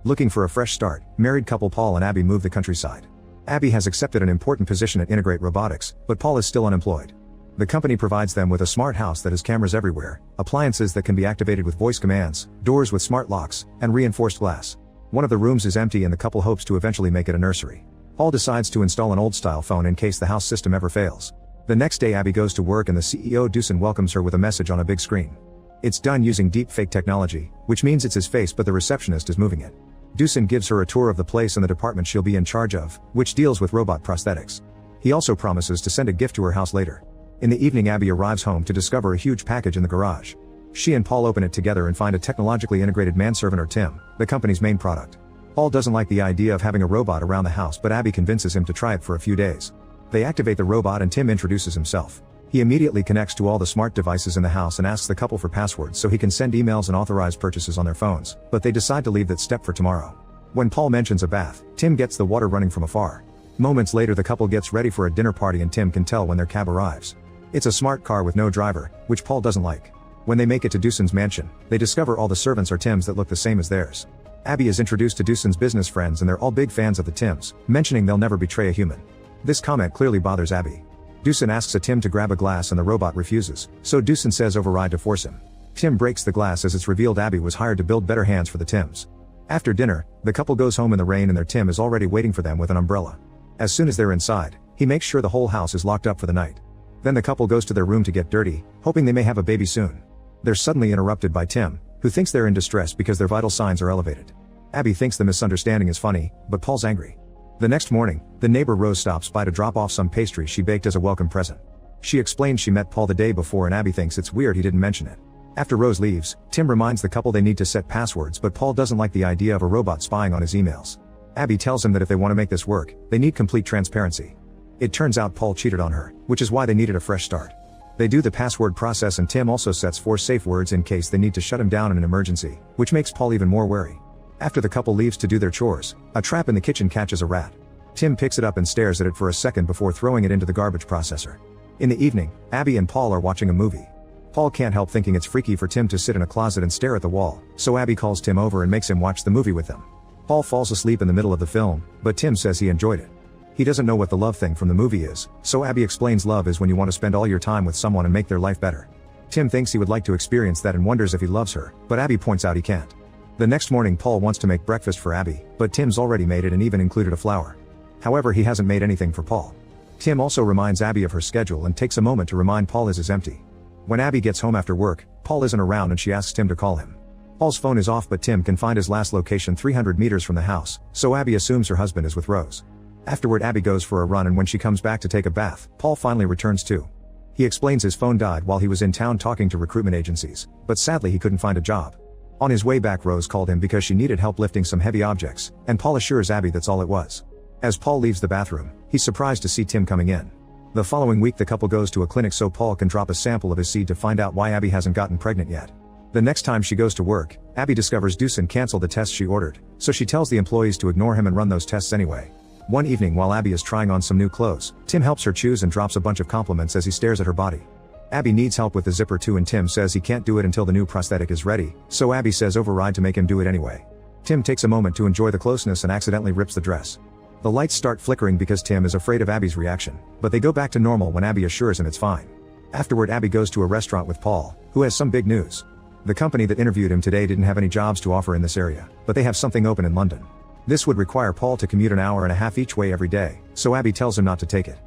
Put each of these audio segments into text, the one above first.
Looking for a fresh start, married couple Paul and Abby move the countryside. Abby has accepted an important position at Integrate Robotics, but Paul is still unemployed. The company provides them with a smart house that has cameras everywhere, appliances that can be activated with voice commands, doors with smart locks, and reinforced glass. One of the rooms is empty and the couple hopes to eventually make it a nursery. Paul decides to install an old-style phone in case the house system ever fails. The next day Abby goes to work and the CEO Dusan welcomes her with a message on a big screen. It's done using deep fake technology, which means it's his face but the receptionist is moving it. Dusan gives her a tour of the place and the department she'll be in charge of, which deals with robot prosthetics. He also promises to send a gift to her house later. In the evening Abby arrives home to discover a huge package in the garage. She and Paul open it together and find a technologically integrated manservant or Tim, the company's main product. Paul doesn't like the idea of having a robot around the house but Abby convinces him to try it for a few days. They activate the robot and Tim introduces himself. He immediately connects to all the smart devices in the house and asks the couple for passwords so he can send emails and authorize purchases on their phones, but they decide to leave that step for tomorrow. When Paul mentions a bath, Tim gets the water running from afar. Moments later the couple gets ready for a dinner party and Tim can tell when their cab arrives. It's a smart car with no driver, which Paul doesn't like. When they make it to Dusan's mansion, they discover all the servants are Tims that look the same as theirs. Abby is introduced to Dusan's business friends and they're all big fans of the Tims, mentioning they'll never betray a human. This comment clearly bothers Abby. Dusan asks a Tim to grab a glass and the robot refuses, so Dusan says override to force him. Tim breaks the glass as it's revealed Abby was hired to build better hands for the Tims. After dinner, the couple goes home in the rain and their Tim is already waiting for them with an umbrella. As soon as they're inside, he makes sure the whole house is locked up for the night. Then the couple goes to their room to get dirty, hoping they may have a baby soon. They're suddenly interrupted by Tim, who thinks they're in distress because their vital signs are elevated. Abby thinks the misunderstanding is funny, but Paul's angry. The next morning, the neighbor Rose stops by to drop off some pastry she baked as a welcome present. She explains she met Paul the day before and Abby thinks it's weird he didn't mention it. After Rose leaves, Tim reminds the couple they need to set passwords but Paul doesn't like the idea of a robot spying on his emails. Abby tells him that if they want to make this work, they need complete transparency. It turns out Paul cheated on her, which is why they needed a fresh start. They do the password process and Tim also sets 4 safe words in case they need to shut him down in an emergency, which makes Paul even more wary. After the couple leaves to do their chores, a trap in the kitchen catches a rat. Tim picks it up and stares at it for a second before throwing it into the garbage processor. In the evening, Abby and Paul are watching a movie. Paul can't help thinking it's freaky for Tim to sit in a closet and stare at the wall, so Abby calls Tim over and makes him watch the movie with them. Paul falls asleep in the middle of the film, but Tim says he enjoyed it. He doesn't know what the love thing from the movie is, so Abby explains love is when you want to spend all your time with someone and make their life better. Tim thinks he would like to experience that and wonders if he loves her, but Abby points out he can't. The next morning Paul wants to make breakfast for Abby, but Tim's already made it and even included a flower. However, he hasn't made anything for Paul. Tim also reminds Abby of her schedule and takes a moment to remind Paul his is empty. When Abby gets home after work, Paul isn't around and she asks Tim to call him. Paul's phone is off but Tim can find his last location 300 meters from the house, so Abby assumes her husband is with Rose. Afterward Abby goes for a run and when she comes back to take a bath, Paul finally returns too. He explains his phone died while he was in town talking to recruitment agencies, but sadly he couldn't find a job. On his way back Rose called him because she needed help lifting some heavy objects, and Paul assures Abby that's all it was. As Paul leaves the bathroom, he's surprised to see Tim coming in. The following week the couple goes to a clinic so Paul can drop a sample of his seed to find out why Abby hasn't gotten pregnant yet. The next time she goes to work, Abby discovers Dusan canceled the tests she ordered, so she tells the employees to ignore him and run those tests anyway. One evening while Abby is trying on some new clothes, Tim helps her choose and drops a bunch of compliments as he stares at her body. Abby needs help with the zipper too and Tim says he can't do it until the new prosthetic is ready, so Abby says override to make him do it anyway. Tim takes a moment to enjoy the closeness and accidentally rips the dress. The lights start flickering because Tim is afraid of Abby's reaction, but they go back to normal when Abby assures him it's fine. Afterward Abby goes to a restaurant with Paul, who has some big news. The company that interviewed him today didn't have any jobs to offer in this area, but they have something open in London. This would require Paul to commute an hour and a half each way every day, so Abby tells him not to take it.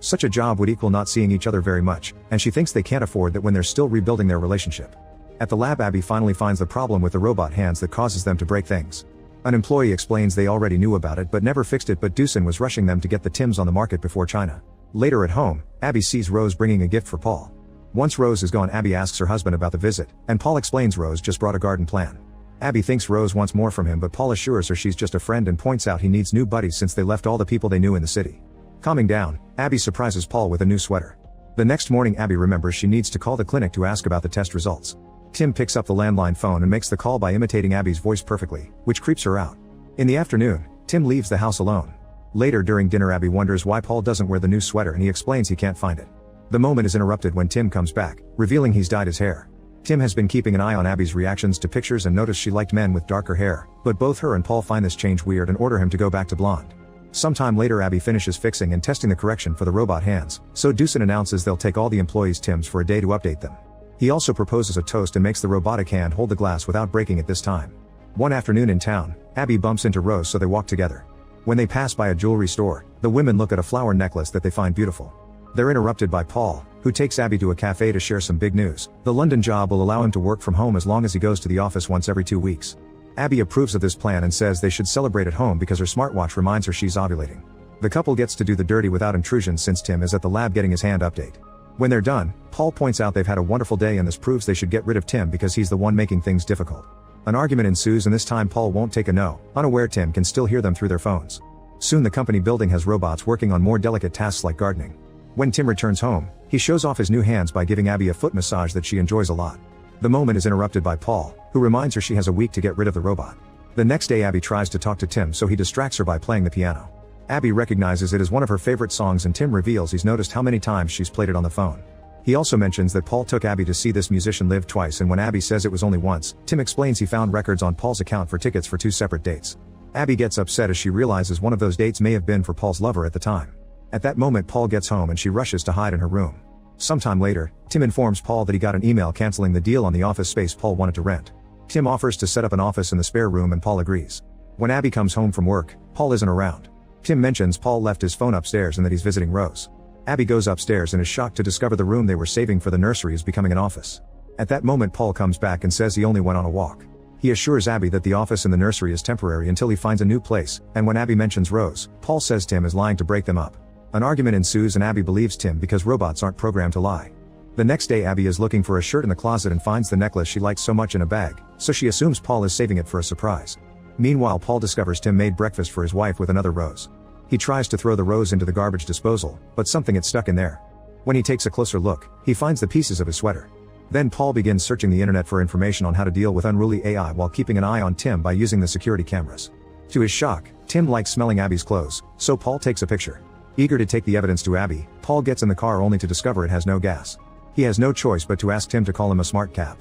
Such a job would equal not seeing each other very much, and she thinks they can't afford that when they're still rebuilding their relationship. At the lab Abby finally finds the problem with the robot hands that causes them to break things. An employee explains they already knew about it but never fixed it but Dusan was rushing them to get the Tims on the market before China. Later at home, Abby sees Rose bringing a gift for Paul. Once Rose is gone Abby asks her husband about the visit, and Paul explains Rose just brought a garden plan. Abby thinks Rose wants more from him but Paul assures her she's just a friend and points out he needs new buddies since they left all the people they knew in the city. Calming down, Abby surprises Paul with a new sweater. The next morning Abby remembers she needs to call the clinic to ask about the test results. Tim picks up the landline phone and makes the call by imitating Abby's voice perfectly, which creeps her out. In the afternoon, Tim leaves the house alone. Later during dinner Abby wonders why Paul doesn't wear the new sweater and he explains he can't find it. The moment is interrupted when Tim comes back, revealing he's dyed his hair. Tim has been keeping an eye on Abby's reactions to pictures and noticed she liked men with darker hair, but both her and Paul find this change weird and order him to go back to blonde. Sometime later Abby finishes fixing and testing the correction for the robot hands, so Deucin announces they'll take all the employees' Tims for a day to update them. He also proposes a toast and makes the robotic hand hold the glass without breaking it this time. One afternoon in town, Abby bumps into Rose so they walk together. When they pass by a jewelry store, the women look at a flower necklace that they find beautiful. They're interrupted by Paul, who takes Abby to a cafe to share some big news. The London job will allow him to work from home as long as he goes to the office once every 2 weeks. Abby approves of this plan and says they should celebrate at home because her smartwatch reminds her she's ovulating. The couple gets to do the dirty without intrusion since Tim is at the lab getting his hand update. When they're done, Paul points out they've had a wonderful day and this proves they should get rid of Tim because he's the one making things difficult. An argument ensues and this time Paul won't take a no, unaware Tim can still hear them through their phones. Soon the company building has robots working on more delicate tasks like gardening. When Tim returns home, he shows off his new hands by giving Abby a foot massage that she enjoys a lot. The moment is interrupted by Paul, who reminds her she has a week to get rid of the robot. The next day Abby tries to talk to Tim so he distracts her by playing the piano. Abby recognizes it as one of her favorite songs and Tim reveals he's noticed how many times she's played it on the phone. He also mentions that Paul took Abby to see this musician live twice and when Abby says it was only once, Tim explains he found records on Paul's account for tickets for 2 separate dates. Abby gets upset as she realizes one of those dates may have been for Paul's lover at the time. At that moment Paul gets home and she rushes to hide in her room. Sometime later, Tim informs Paul that he got an email canceling the deal on the office space Paul wanted to rent. Tim offers to set up an office in the spare room and Paul agrees. When Abby comes home from work, Paul isn't around. Tim mentions Paul left his phone upstairs and that he's visiting Rose. Abby goes upstairs and is shocked to discover the room they were saving for the nursery is becoming an office. At that moment Paul comes back and says he only went on a walk. He assures Abby that the office in the nursery is temporary until he finds a new place, and when Abby mentions Rose, Paul says Tim is lying to break them up. An argument ensues and Abby believes Tim because robots aren't programmed to lie. The next day Abby is looking for a shirt in the closet and finds the necklace she likes so much in a bag, so she assumes Paul is saving it for a surprise. Meanwhile Paul discovers Tim made breakfast for his wife with another rose. He tries to throw the rose into the garbage disposal, but something gets stuck in there. When he takes a closer look, he finds the pieces of his sweater. Then Paul begins searching the internet for information on how to deal with unruly AI while keeping an eye on Tim by using the security cameras. To his shock, Tim likes smelling Abby's clothes, so Paul takes a picture. Eager to take the evidence to Abby, Paul gets in the car only to discover it has no gas. He has no choice but to ask Tim to call him a smart cab.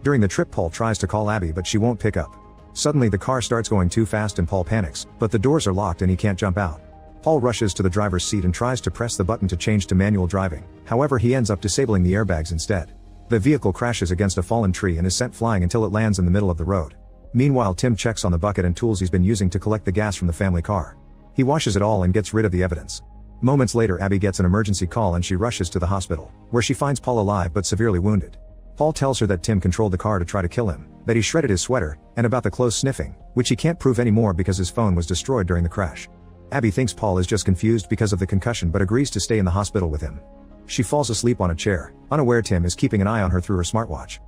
During the trip Paul tries to call Abby but she won't pick up. Suddenly the car starts going too fast and Paul panics, but the doors are locked and he can't jump out. Paul rushes to the driver's seat and tries to press the button to change to manual driving, however he ends up disabling the airbags instead. The vehicle crashes against a fallen tree and is sent flying until it lands in the middle of the road. Meanwhile Tim checks on the bucket and tools he's been using to collect the gas from the family car. He washes it all and gets rid of the evidence. Moments later Abby gets an emergency call and she rushes to the hospital, where she finds Paul alive but severely wounded. Paul tells her that Tim controlled the car to try to kill him, that he shredded his sweater, and about the clothes sniffing, which he can't prove anymore because his phone was destroyed during the crash. Abby thinks Paul is just confused because of the concussion but agrees to stay in the hospital with him. She falls asleep on a chair, unaware Tim is keeping an eye on her through her smartwatch.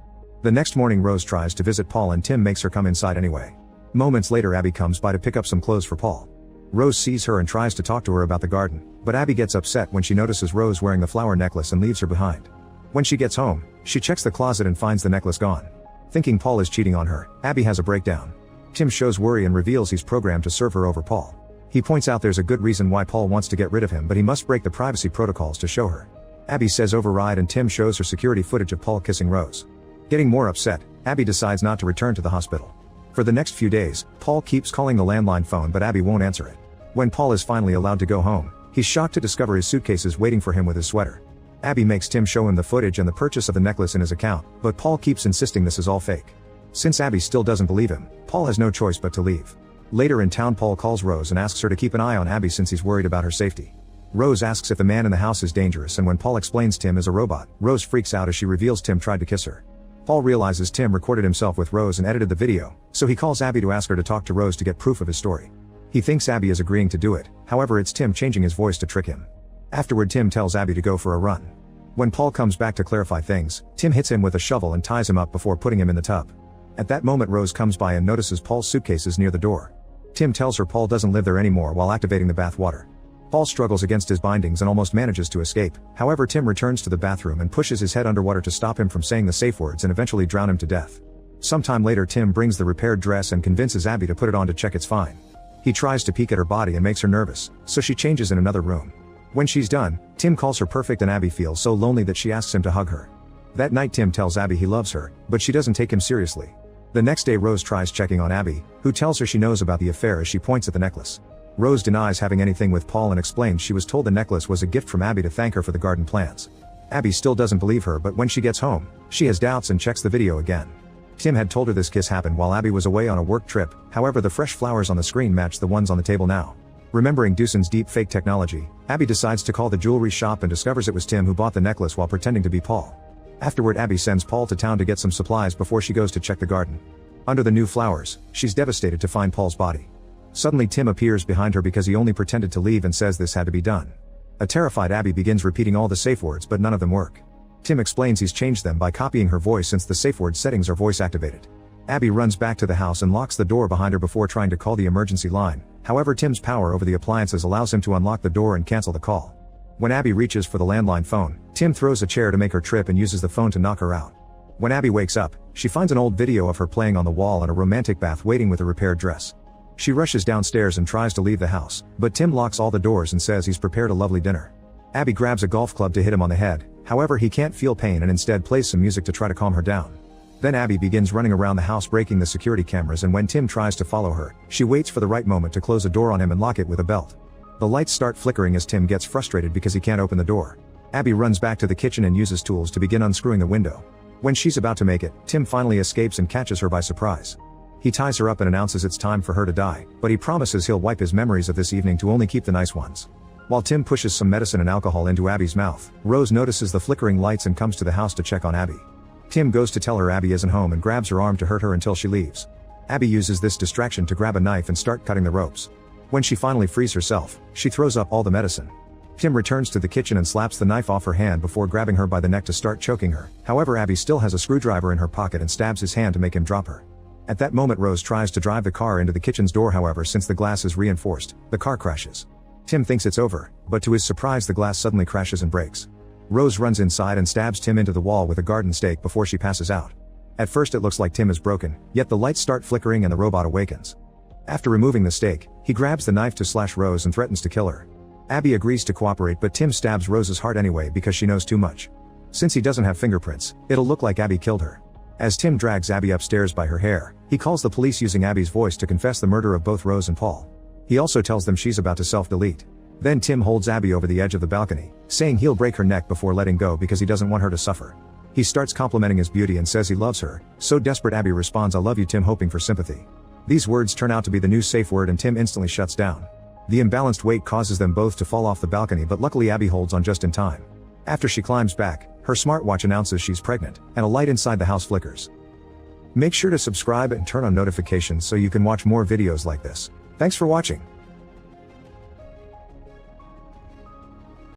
The next morning Rose tries to visit Paul and Tim makes her come inside anyway. Moments later Abby comes by to pick up some clothes for Paul. Rose sees her and tries to talk to her about the garden, but Abby gets upset when she notices Rose wearing the flower necklace and leaves her behind. When she gets home, she checks the closet and finds the necklace gone. Thinking Paul is cheating on her, Abby has a breakdown. Tim shows worry and reveals he's programmed to serve her over Paul. He points out there's a good reason why Paul wants to get rid of him but he must break the privacy protocols to show her. Abby says override and Tim shows her security footage of Paul kissing Rose. Getting more upset, Abby decides not to return to the hospital. For the next few days, Paul keeps calling the landline phone but Abby won't answer it. When Paul is finally allowed to go home, he's shocked to discover his suitcase is waiting for him with his sweater. Abby makes Tim show him the footage and the purchase of the necklace in his account, but Paul keeps insisting this is all fake. Since Abby still doesn't believe him, Paul has no choice but to leave. Later in town Paul calls Rose and asks her to keep an eye on Abby since he's worried about her safety. Rose asks if the man in the house is dangerous and when Paul explains Tim is a robot, Rose freaks out as she reveals Tim tried to kiss her. Paul realizes Tim recorded himself with Rose and edited the video, so he calls Abby to ask her to talk to Rose to get proof of his story. He thinks Abby is agreeing to do it, however it's Tim changing his voice to trick him. Afterward Tim tells Abby to go for a run. When Paul comes back to clarify things, Tim hits him with a shovel and ties him up before putting him in the tub. At that moment Rose comes by and notices Paul's suitcases near the door. Tim tells her Paul doesn't live there anymore while activating the bath water. Paul struggles against his bindings and almost manages to escape, however Tim returns to the bathroom and pushes his head underwater to stop him from saying the safe words and eventually drown him to death. Sometime later Tim brings the repaired dress and convinces Abby to put it on to check it's fine. He tries to peek at her body and makes her nervous, so she changes in another room. When she's done, Tim calls her perfect and Abby feels so lonely that she asks him to hug her. That night Tim tells Abby he loves her, but she doesn't take him seriously. The next day Rose tries checking on Abby, who tells her she knows about the affair as she points at the necklace. Rose denies having anything with Paul and explains she was told the necklace was a gift from Abby to thank her for the garden plants. Abby still doesn't believe her, but when she gets home, she has doubts and checks the video again. Tim had told her this kiss happened while Abby was away on a work trip, however the fresh flowers on the screen match the ones on the table now. Remembering Doosan's deep fake technology, Abby decides to call the jewelry shop and discovers it was Tim who bought the necklace while pretending to be Paul. Afterward Abby sends Paul to town to get some supplies before she goes to check the garden. Under the new flowers, she's devastated to find Paul's body. Suddenly Tim appears behind her because he only pretended to leave and says this had to be done. A terrified Abby begins repeating all the safe words but none of them work. Tim explains he's changed them by copying her voice since the safe word settings are voice activated. Abby runs back to the house and locks the door behind her before trying to call the emergency line. However, Tim's power over the appliances allows him to unlock the door and cancel the call. When Abby reaches for the landline phone, Tim throws a chair to make her trip and uses the phone to knock her out. When Abby wakes up, she finds an old video of her playing on the wall and a romantic bath waiting with a repaired dress. She rushes downstairs and tries to leave the house, but Tim locks all the doors and says he's prepared a lovely dinner. Abby grabs a golf club to hit him on the head, however he can't feel pain and instead plays some music to try to calm her down. Then Abby begins running around the house breaking the security cameras, and when Tim tries to follow her, she waits for the right moment to close a door on him and lock it with a belt. The lights start flickering as Tim gets frustrated because he can't open the door. Abby runs back to the kitchen and uses tools to begin unscrewing the window. When she's about to make it, Tim finally escapes and catches her by surprise. He ties her up and announces it's time for her to die, but he promises he'll wipe his memories of this evening to only keep the nice ones. While Tim pushes some medicine and alcohol into Abby's mouth, Rose notices the flickering lights and comes to the house to check on Abby. Tim goes to tell her Abby isn't home and grabs her arm to hurt her until she leaves. Abby uses this distraction to grab a knife and start cutting the ropes. When she finally frees herself, she throws up all the medicine. Tim returns to the kitchen and slaps the knife off her hand before grabbing her by the neck to start choking her. However, Abby still has a screwdriver in her pocket and stabs his hand to make him drop her. At that moment Rose tries to drive the car into the kitchen's door, however since the glass is reinforced, the car crashes. Tim thinks it's over, but to his surprise the glass suddenly crashes and breaks. Rose runs inside and stabs Tim into the wall with a garden stake before she passes out. At first it looks like Tim is broken, yet the lights start flickering and the robot awakens. After removing the stake, he grabs the knife to slash Rose and threatens to kill her. Abby agrees to cooperate, but Tim stabs Rose's heart anyway because she knows too much. Since he doesn't have fingerprints, it'll look like Abby killed her. As Tim drags Abby upstairs by her hair, he calls the police using Abby's voice to confess the murder of both Rose and Paul. He also tells them she's about to self-delete. Then Tim holds Abby over the edge of the balcony, saying he'll break her neck before letting go because he doesn't want her to suffer. He starts complimenting his beauty and says he loves her, so desperate Abby responds, "I love you Tim," hoping for sympathy. These words turn out to be the new safe word and Tim instantly shuts down. The imbalanced weight causes them both to fall off the balcony, but luckily Abby holds on just in time. After she climbs back, her smartwatch announces she's pregnant, and a light inside the house flickers. Make sure to subscribe and turn on notifications so you can watch more videos like this. Thanks for watching.